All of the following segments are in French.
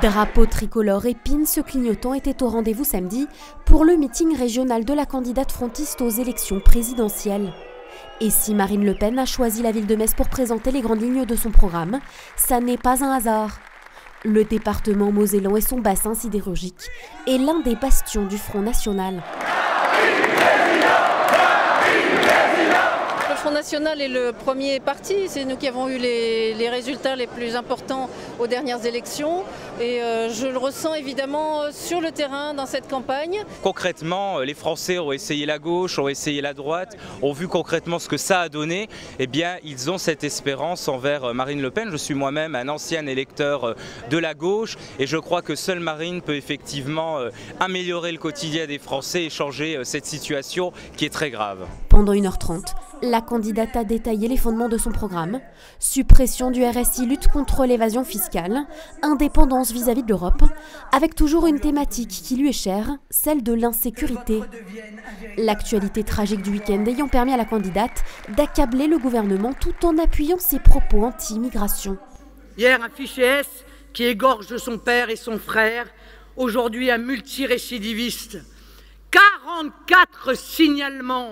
Drapeau tricolore et pins clignotant étaient au rendez-vous samedi pour le meeting régional de la candidate frontiste aux élections présidentielles. Et si Marine Le Pen a choisi la ville de Metz pour présenter les grandes lignes de son programme, ça n'est pas un hasard. Le département mosellan et son bassin sidérurgique est l'un des bastions du Front National. Le Front National est le premier parti, c'est nous qui avons eu les résultats les plus importants aux dernières élections et je le ressens évidemment sur le terrain dans cette campagne. Concrètement, les Français ont essayé la gauche, ont essayé la droite, ont vu concrètement ce que ça a donné. Eh bien, ils ont cette espérance envers Marine Le Pen. Je suis moi-même un ancien électeur de la gauche et je crois que seule Marine peut effectivement améliorer le quotidien des Français et changer cette situation qui est très grave. Pendant 1h30, la candidate a détaillé les fondements de son programme. Suppression du RSI, lutte contre l'évasion fiscale, indépendance vis-à-vis de l'Europe, avec toujours une thématique qui lui est chère, celle de l'insécurité. L'actualité tragique du week-end ayant permis à la candidate d'accabler le gouvernement tout en appuyant ses propos anti-immigration. Hier, un fiché S qui égorge son père et son frère, aujourd'hui un multirécidiviste. 44 signalements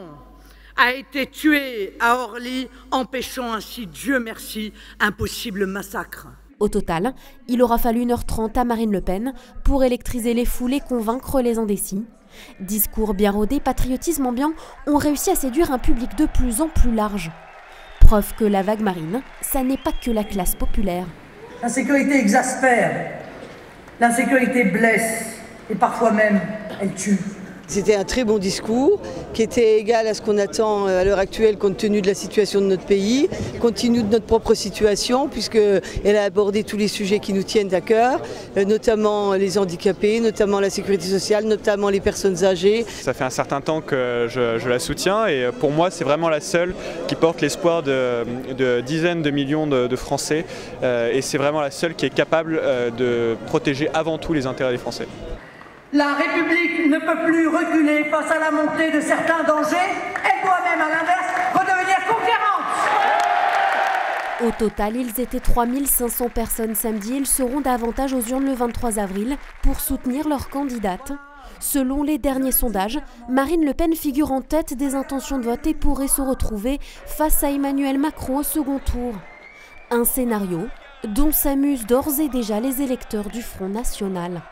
a été tué à Orly, empêchant ainsi, Dieu merci, un possible massacre. Au total, il aura fallu 1h30 à Marine Le Pen pour électriser les foules et convaincre les indécis. Discours bien rodés, patriotisme ambiant ont réussi à séduire un public de plus en plus large. Preuve que la vague Marine, ça n'est pas que la classe populaire. L'insécurité exaspère, l'insécurité blesse et parfois même elle tue. C'était un très bon discours qui était égal à ce qu'on attend à l'heure actuelle compte tenu de la situation de notre pays, compte tenu de notre propre situation puisqu'elle a abordé tous les sujets qui nous tiennent à cœur, notamment les handicapés, notamment la sécurité sociale, notamment les personnes âgées. Ça fait un certain temps que je la soutiens et pour moi c'est vraiment la seule qui porte l'espoir de dizaines de millions de Français et c'est vraiment la seule qui est capable de protéger avant tout les intérêts des Français. La République ne peut plus reculer face à la montée de certains dangers. Elle doit même, à l'inverse, redevenir conquérante. Au total, ils étaient 3500 personnes samedi. Ils seront davantage aux urnes le 23 avril pour soutenir leur candidate. Selon les derniers sondages, Marine Le Pen figure en tête des intentions de vote et pourrait se retrouver face à Emmanuel Macron au second tour. Un scénario dont s'amusent d'ores et déjà les électeurs du Front National.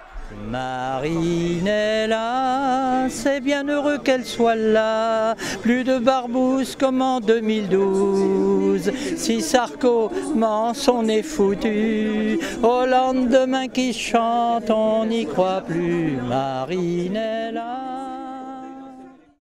Marine est là, c'est bien heureux qu'elle soit là. Plus de barbouse comme en 2012. Si Sarko ment, on est foutu. Au lendemain qui chante, on n'y croit plus. Marine est là.